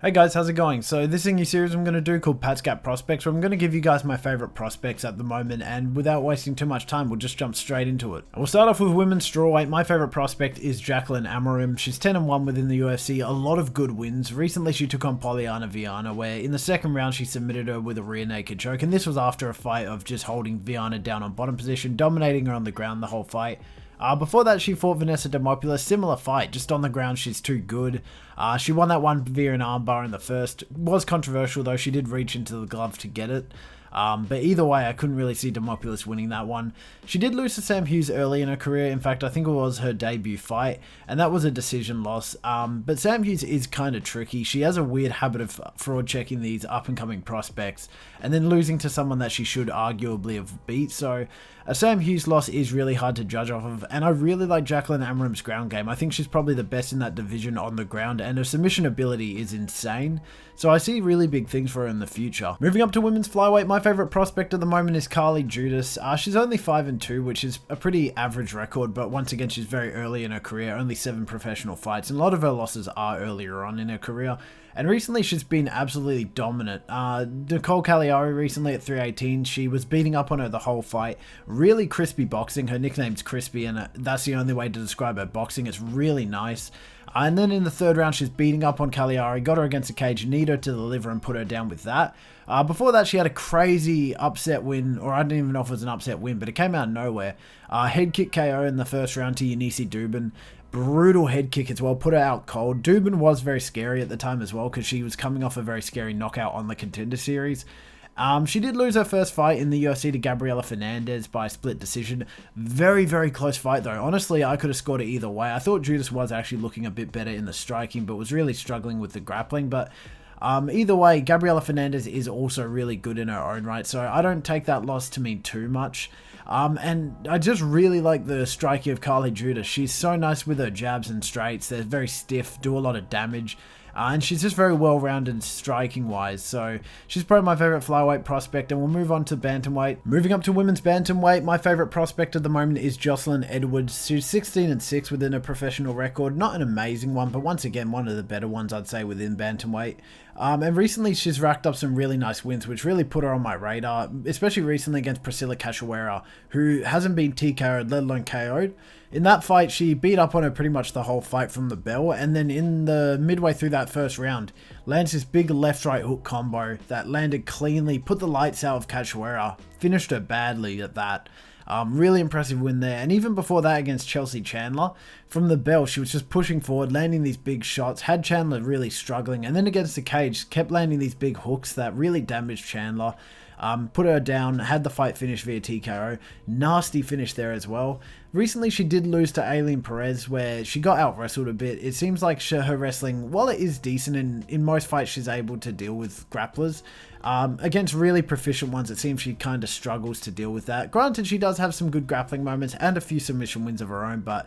Hey guys, how's it going? So this is a new series I'm going to do called Pat's Gap Prospects, where I'm going to give you guys my favourite prospects at the moment, and without wasting too much time, we'll just jump straight into it. We'll start off with women's strawweight. My favourite prospect is Jaqueline Amorim. She's 10-1 within the UFC, a lot of good wins. Recently she took on Polyana Viana, where in the second round she submitted her with a rear naked choke, and this was after a fight of just holding Viana down on bottom position, dominating her on the ground the whole fight. Before that, she fought Vanessa Demopoulos, similar fight, just on the ground she's too good. She won that one via an armbar in the first. Was controversial though, she did reach into the glove to get it. But either way, I couldn't really see Demopoulos winning that one. She did lose to Sam Hughes early in her career. In fact, I think it was her debut fight, and that was a decision loss. But Sam Hughes is kind of tricky. She has a weird habit of fraud checking these up-and-coming prospects, and then losing to someone that she should arguably have beat. So a Sam Hughes loss is really hard to judge off of, and I really like Jaqueline Amorim's ground game. I think she's probably the best in that division on the ground, and her submission ability is insane. So I see really big things for her in the future. Moving up to women's flyweight, my favourite prospect at the moment is Carli Judice. She's only 5-2, which is a pretty average record, but once again, she's very early in her career, only 7 professional fights, and a lot of her losses are earlier on in her career. And recently, she's been absolutely dominant. Nicole Cagliari recently at 318, she was beating up on her the whole fight. Really crispy boxing. Her nickname's Crispy, and that's the only way to describe her boxing. It's really nice. And then in the third round, she's beating up on Cagliari, got her against the cage, need her to the liver and put her down with that. Before that, she had a crazy upset win, or I don't even know if it was an upset win, but it came out of nowhere. Head kick KO in the first round to Eunice Dubin. Brutal head kick as well, put her out cold. Dubin was very scary at the time as well, because she was coming off a very scary knockout on the Contender Series. She did lose her first fight in the UFC to Gabriela Fernandez by split decision. Very, very close fight though. Honestly, I could have scored it either way. I thought Judice was actually looking a bit better in the striking, but was really struggling with the grappling. But either way, Gabriela Fernandez is also really good in her own right, so I don't take that loss to mean too much. And I just really like the striking of Carli Judice. She's so nice with her jabs and straights. They're very stiff, do a lot of damage. And she's just very well-rounded striking-wise, so she's probably my favourite flyweight prospect, and we'll move on to bantamweight. Moving up to women's bantamweight, my favourite prospect at the moment is Joselyne Edwards. She's 16-6 within a professional record, not an amazing one, but once again, one of the better ones I'd say within bantamweight. And recently she's racked up some really nice wins, which really put her on my radar, especially recently against Priscilla Cachoeira, who hasn't been TKO'd, let alone KO'd. In that fight, she beat up on her pretty much the whole fight from the bell, and then in the midway through that first round, lands this big left-right hook combo that landed cleanly, put the lights out of Cachoeira, finished her badly at that. Really impressive win there. And even before that against Chelsea Chandler, from the bell, she was just pushing forward, landing these big shots, had Chandler really struggling, and then against the cage, kept landing these big hooks that really damaged Chandler. Put her down, had the fight finished via TKO. Nasty finish there as well. Recently, she did lose to Aileen Perez, where she got out-wrestled a bit. It seems like her wrestling, while it is decent, and in most fights she's able to deal with grapplers, against really proficient ones, it seems she kind of struggles to deal with that. Granted, she does have some good grappling moments and a few submission wins of her own, but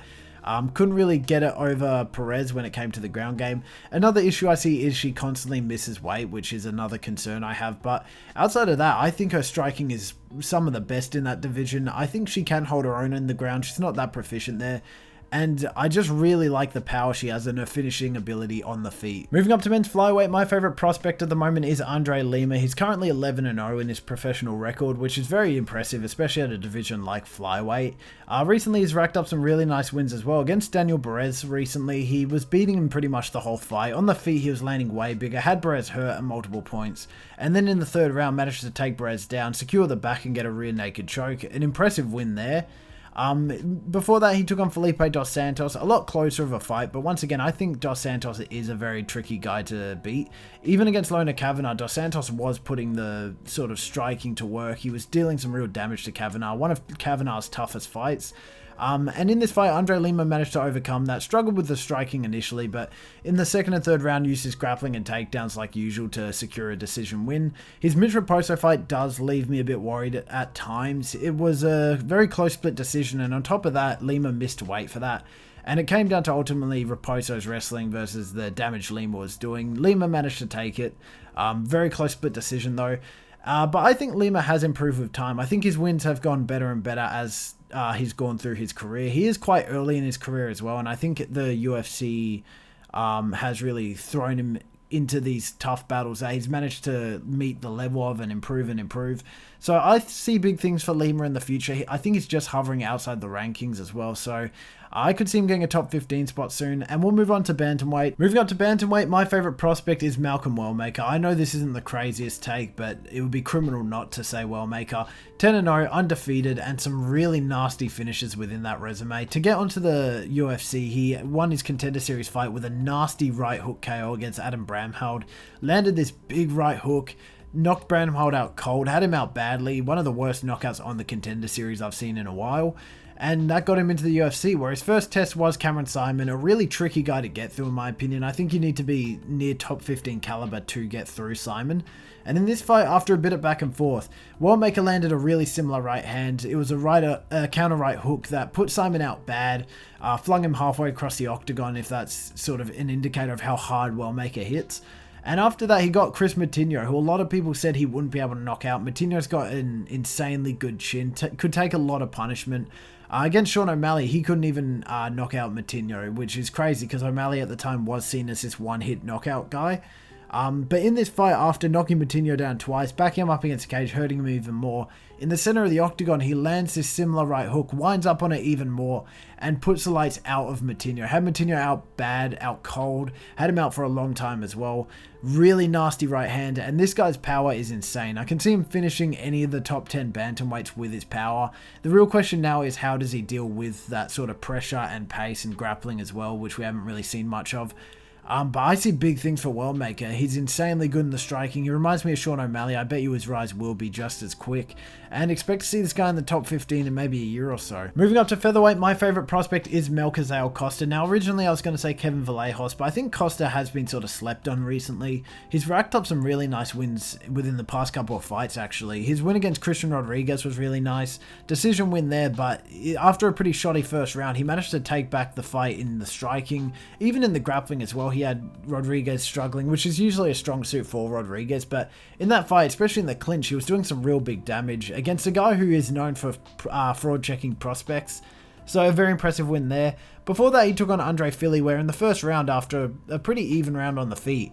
couldn't really get it over Perez when it came to the ground game. Another issue I see is she constantly misses weight, which is another concern I have. But outside of that, I think her striking is some of the best in that division. I think she can hold her own in the ground. She's not that proficient there. And I just really like the power she has and her finishing ability on the feet. Moving up to men's flyweight, my favourite prospect at the moment is Andre Lima. He's currently 11-0 in his professional record, which is very impressive, especially at a division like flyweight. Recently, he's racked up some really nice wins as well. Against Daniel Perez recently, he was beating him pretty much the whole fight. On the feet, he was landing way bigger, had Perez hurt at multiple points. And then in the third round, managed to take Perez down, secure the back and get a rear naked choke. An impressive win there. Before that, he took on Felipe Dos Santos, a lot closer of a fight, but once again, I think Dos Santos is a very tricky guy to beat. Even against Lona Kavanagh, Dos Santos was putting the sort of striking to work. He was dealing some real damage to Kavanagh, one of Kavanagh's toughest fights. And in this fight, Andre Lima managed to overcome that, struggled with the striking initially, but in the second and third round, used his grappling and takedowns like usual to secure a decision win. His Mitch Raposo fight does leave me a bit worried at times. It was a very close split decision, and on top of that, Lima missed weight for that. And it came down to ultimately Raposo's wrestling versus the damage Lima was doing. Lima managed to take it. Very close split decision though. But I think Lima has improved with time. I think his wins have gone better and better as he's gone through his career. He is quite early in his career as well, and I think the UFC has really thrown him into these tough battles that he's managed to meet the level of and improve. So I see big things for Lima in the future. I think he's just hovering outside the rankings as well. So I could see him getting a top 15 spot soon. And we'll move on to bantamweight. Moving up to bantamweight, my favorite prospect is Malcom Wellmaker. I know this isn't the craziest take, but it would be criminal not to say Wellmaker. 10-0, undefeated, and some really nasty finishes within that resume. To get onto the UFC, he won his Contender Series fight with a nasty right hook KO against Adam Bramheld. Landed this big right hook, knocked Bramheld out cold, had him out badly. One of the worst knockouts on the Contender Series I've seen in a while. And that got him into the UFC, where his first test was Cameron Simon, a really tricky guy to get through in my opinion. I think you need to be near top 15 caliber to get through Simon. And in this fight, after a bit of back and forth, Wellmaker landed a really similar right hand. It was a counter right hook that put Simon out bad, flung him halfway across the octagon, if that's sort of an indicator of how hard Wellmaker hits. And after that, he got Chris Moutinho, who a lot of people said he wouldn't be able to knock out. Moutinho's got an insanely good chin, could take a lot of punishment. Against Sean O'Malley, he couldn't even knock out Moutinho, which is crazy because O'Malley at the time was seen as this one-hit knockout guy. But in this fight, after knocking Moutinho down twice, backing him up against the cage, hurting him even more, in the center of the octagon, he lands this similar right hook, winds up on it even more, and puts the lights out of Moutinho. Had Moutinho out bad, out cold, had him out for a long time as well. Really nasty right hand, and this guy's power is insane. I can see him finishing any of the top 10 bantamweights with his power. The real question now is how does he deal with that sort of pressure and pace and grappling as well, which we haven't really seen much of. But I see big things for Wellmaker. He's insanely good in the striking. He reminds me of Sean O'Malley. I bet you his rise will be just as quick. And expect to see this guy in the top 15 in maybe a year or so. Moving up to featherweight, my favorite prospect is Melquizael Costa. Now, originally I was going to say Kevin Vallejos, but I think Costa has been sort of slept on recently. He's racked up some really nice wins within the past couple of fights, actually. His win against Christian Rodriguez was really nice. Decision win there, but after a pretty shoddy first round, he managed to take back the fight in the striking, even in the grappling as well. He had Rodriguez struggling, which is usually a strong suit for Rodriguez, but in that fight, especially in the clinch, he was doing some real big damage against a guy who is known for fraud checking prospects. So a very impressive win there. Before that, he took on Andre Fili, where in the first round, after a pretty even round on the feet,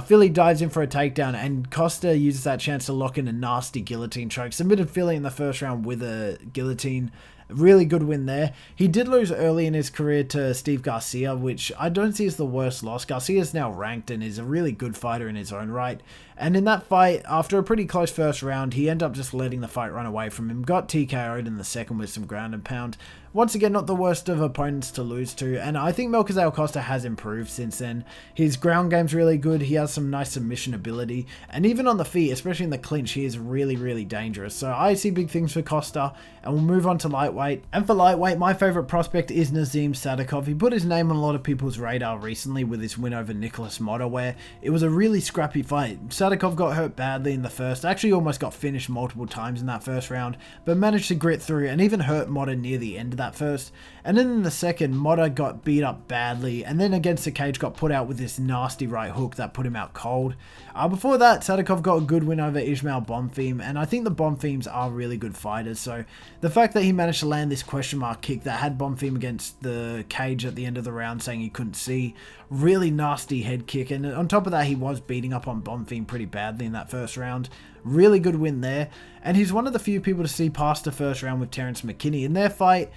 Fili dives in for a takedown, and Costa uses that chance to lock in a nasty guillotine choke. Submitted Fili in the first round with a guillotine. Really good win there. He did lose early in his career to Steve Garcia, which I don't see as the worst loss. Garcia's now ranked and is a really good fighter in his own right. And in that fight, after a pretty close first round, he ended up just letting the fight run away from him. Got TKO'd in the second with some ground and pound. Once again, not the worst of opponents to lose to, and I think Melquizael Costa has improved since then. His ground game's really good, he has some nice submission ability, and even on the feet, especially in the clinch, he is really, really dangerous. So I see big things for Costa, and we'll move on to lightweight. And for lightweight, my favorite prospect is Nazim Sadykhov. He put his name on a lot of people's radar recently with his win over Nicholas Motta, where it was a really scrappy fight. Sadykhov got hurt badly in the first, actually almost got finished multiple times in that first round, but managed to grit through and even hurt Motta near the end of that first. And then in the second, Motta got beat up badly, and then against the cage got put out with this nasty right hook that put him out cold. Before that, Sadykhov got a good win over Ismail Bonfim, and I think the Bonfims are really good fighters, so the fact that he managed to land this question mark kick that had Bonfim against the cage at the end of the round saying he couldn't see, really nasty head kick, and on top of that, he was beating up on Bonfim pretty badly in that first round. Really good win there, and he's one of the few people to see past the first round with Terrence McKinney. In their fight,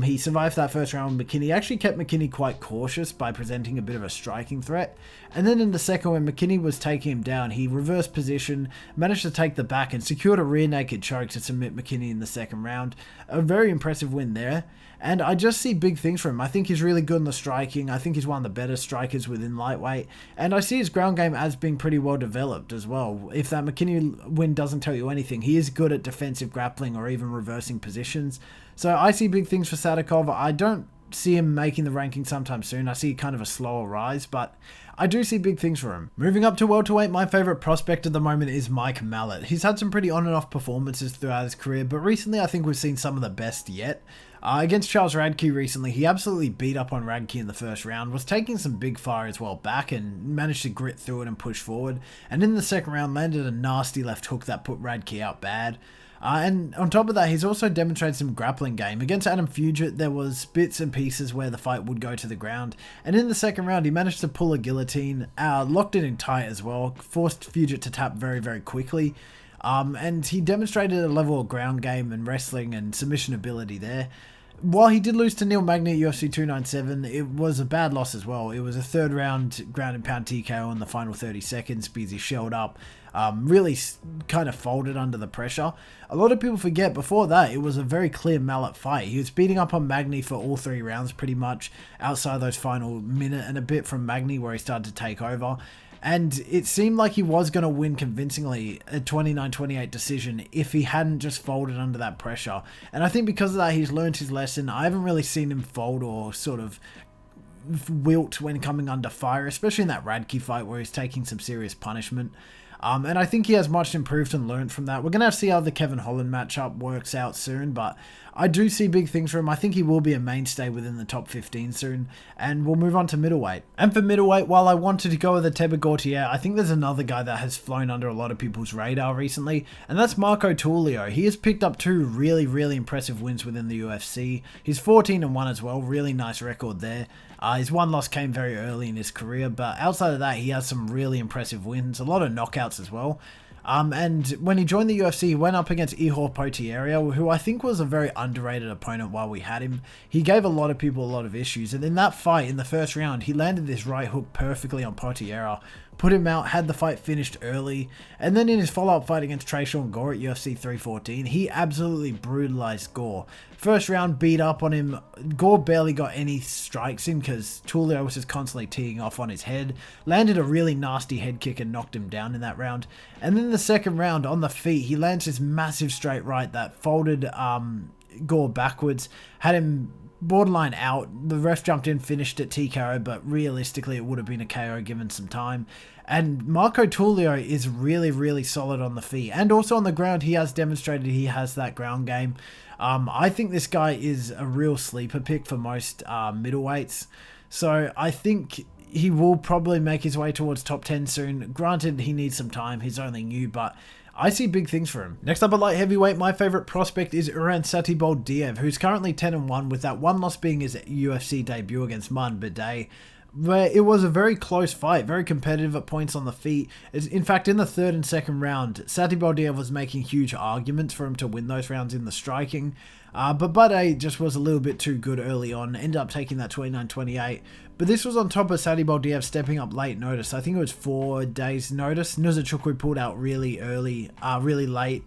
he survived that first round with McKinney. Actually kept McKinney quite cautious by presenting a bit of a striking threat, and then in the second, when McKinney was taking him down, he reversed position, managed to take the back, and secured a rear naked choke to submit McKinney in the second round. A very impressive win there, and I just see big things for him. I think he's really good in the striking. I think he's one of the better strikers within lightweight, and I see his ground game as being pretty well developed as well. If that McKinney win doesn't tell you anything, he is good at defensive grappling or even reversing positions. So I see big things for Sadykhov. I don't see him making the ranking sometime soon. I see kind of a slower rise, but I do see big things for him. Moving up to welterweight, my favorite prospect at the moment is Mike Malott. He's had some pretty on and off performances throughout his career, but recently I think we've seen some of the best yet. Against Charles Radke recently, he absolutely beat up on Radke in the first round, was taking some big fire as well back and managed to grit through it and push forward. And in the second round, landed a nasty left hook that put Radke out bad. And on top of that, he's also demonstrated some grappling game. Against Adam Fugit, there was bits and pieces where the fight would go to the ground. And in the second round, he managed to pull a guillotine, locked it in tight as well, forced Fugit to tap very, very quickly. And he demonstrated a level of ground game and wrestling and submission ability there. While he did lose to Neil Magny at UFC 297, it was a bad loss as well. It was a third round ground and pound TKO in the final 30 seconds because he shelled up, really kind of folded under the pressure. A lot of people forget before that it was a very clear Malott fight. He was beating up on Magny for all 3 rounds pretty much, outside those final minute and a bit from Magny where he started to take over. And it seemed like he was going to win convincingly a 29-28 decision if he hadn't just folded under that pressure. And I think because of that, he's learned his lesson. I haven't really seen him fold or sort of wilt when coming under fire, especially in that Radke fight where he's taking some serious punishment. And I think he has much improved and learned from that. We're going to have to see how the Kevin Holland matchup works out soon, but I do see big things for him. I think he will be a mainstay within the top 15 soon, and we'll move on to middleweight. And for middleweight, while I wanted to go with a Teba Gautier, I think there's another guy that has flown under a lot of people's radar recently, and that's Marco Tulio. He has picked up 2 really, really impressive wins within the UFC. He's 14-1 as well, really nice record there. His one loss came very early in his career, but outside of that, he has some really impressive wins, a lot of knockouts as well. And when he joined the UFC, he went up against Ihor Potieria, who I think was a very underrated opponent while we had him. He gave a lot of people a lot of issues, and in that fight, in the first round, he landed this right hook perfectly on Potieria, put him out, had the fight finished early, and then in his follow-up fight against Tresean Gore at UFC 314, he absolutely brutalized Gore. First round, beat up on him. Gore barely got any strikes in because Tulio was just constantly teeing off on his head. Landed a really nasty head kick and knocked him down in that round. And then the second round, on the feet, he lands this massive straight right that folded Gore backwards, had him borderline out. The ref jumped in, finished it TKO, but realistically it would have been a KO given some time. And Marco Tulio is really, really solid on the feet. And also on the ground, he has demonstrated he has that ground game. I think this guy is a real sleeper pick for most middleweights. So I think he will probably make his way towards top 10 soon. Granted, he needs some time. He's only new, but I see big things for him. Next up at light heavyweight, my favorite prospect is Uran Satybaldiev, who's currently 10-1, with that one loss being his UFC debut against Martin Bidet, where it was a very close fight, very competitive at points on the feet. In fact, in the third and second round, Satybaldiev was making huge arguments for him to win those rounds in the striking. But Bidet just was a little bit too good early on, ended up taking that 29-28. But this was on top of Satybaldiev stepping up late notice. I think it was 4 days notice. Nuzachukwu pulled out really early, really late,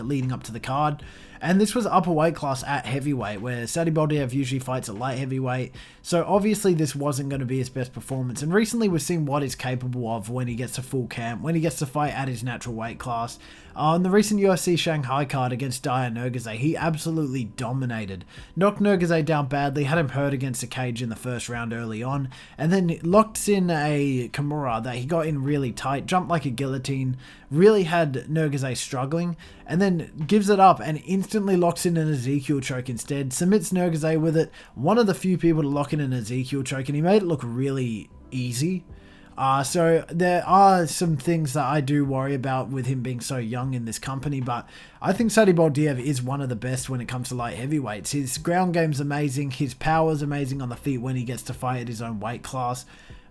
leading up to the card. And this was upper weight class at heavyweight, where Satybaldiev usually fights at light heavyweight. So obviously this wasn't going to be his best performance. And recently we've seen what he's capable of when he gets to full camp, when he gets to fight at his natural weight class. On the recent UFC Shanghai card against Daya Nergazay, he absolutely dominated. Knocked Nergazay down badly, had him hurt against the cage in the first round early on, and then locked in a Kimura that he got in really tight, jumped like a guillotine, really had Nergazay struggling, and then gives it up and instantly locks in an Ezekiel choke instead, submits Nergazay with it, one of the few people to lock in an Ezekiel choke, and he made it look really easy. So there are some things that I do worry about with him being so young in this company, but I think Satybaldiev is one of the best when it comes to light heavyweights. His ground game's amazing, his power's amazing on the feet when he gets to fight at his own weight class.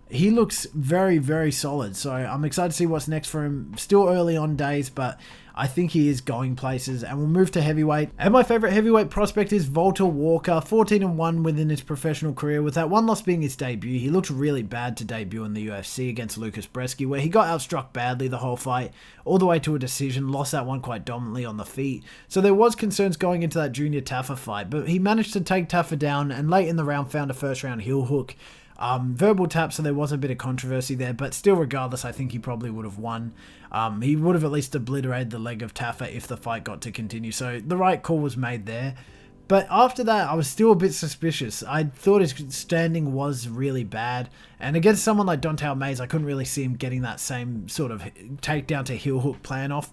He looks very, very solid, so I'm excited to see what's next for him. Still early on days, but I think he is going places, and we'll move to heavyweight. And my favorite heavyweight prospect is Valter Walker, 14-1 within his professional career, with that one loss being his debut. He looked really bad to debut in the UFC against Lucas Bresky, where he got outstruck badly the whole fight, all the way to a decision, lost that one quite dominantly on the feet. So there was concerns going into that Junior Taffa fight, but he managed to take Taffa down, and late in the round found a first round heel hook. Verbal tap, so there was a bit of controversy there, but still regardless, I think he probably would have won. He would have at least obliterated the leg of Taffa if the fight got to continue, so the right call was made there. But after that, I was still a bit suspicious. I thought his standing was really bad, and against someone like Don'Tale Mayes, I couldn't really see him getting that same sort of takedown to heel hook plan off.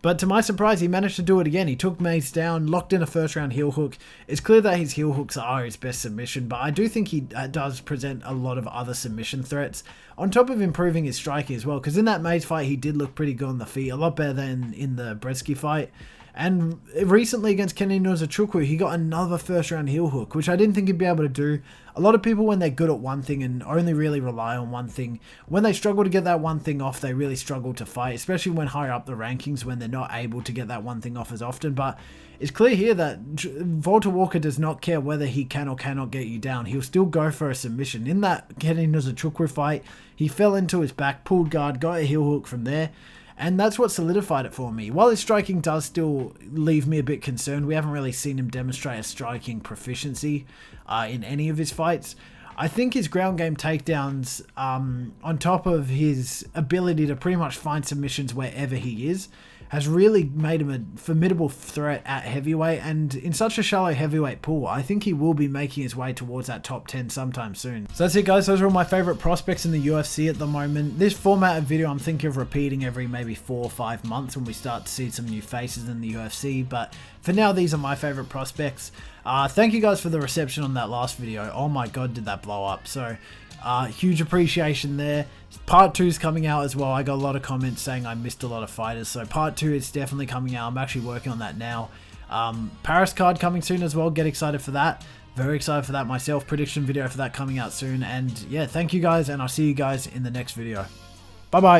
But to my surprise, he managed to do it again. He took Mace down, locked in a first round heel hook. It's clear that his heel hooks are his best submission, but I do think he does present a lot of other submission threats, on top of improving his striking as well, because in that Mace fight, he did look pretty good on the feet, a lot better than in the Bresky fight. And recently against Kenny Nozachukwu, he got another first round heel hook, which I didn't think he'd be able to do. A lot of people, when they're good at one thing and only really rely on one thing, when they struggle to get that one thing off, they really struggle to fight, especially when higher up the rankings, when they're not able to get that one thing off as often. But it's clear here that Valter Walker does not care whether he can or cannot get you down. He'll still go for a submission. In that Kenny Nozachukwu fight, he fell into his back, pulled guard, got a heel hook from there. And that's what solidified it for me. While his striking does still leave me a bit concerned, we haven't really seen him demonstrate a striking proficiency in any of his fights. I think his ground game takedowns, on top of his ability to pretty much find submissions wherever he is, has really made him a formidable threat at heavyweight, and in such a shallow heavyweight pool, I think he will be making his way towards that top 10 sometime soon. So that's it, guys. Those are all my favorite prospects in the UFC at the moment. This format of video I'm thinking of repeating every maybe 4 or 5 months when we start to see some new faces in the UFC, but for now, these are my favorite prospects. Thank you guys for the reception on that last video. Oh my god, did that blow up. So huge appreciation there. Part 2 is coming out as well. I got a lot of comments saying I missed a lot of fighters, so part 2 is definitely coming out. I'm actually working on that now. Paris card coming soon as well. Get excited for that. Very excited for that myself. Prediction video for that coming out soon. And yeah, thank you guys, and I'll see you guys in the next video. Bye bye.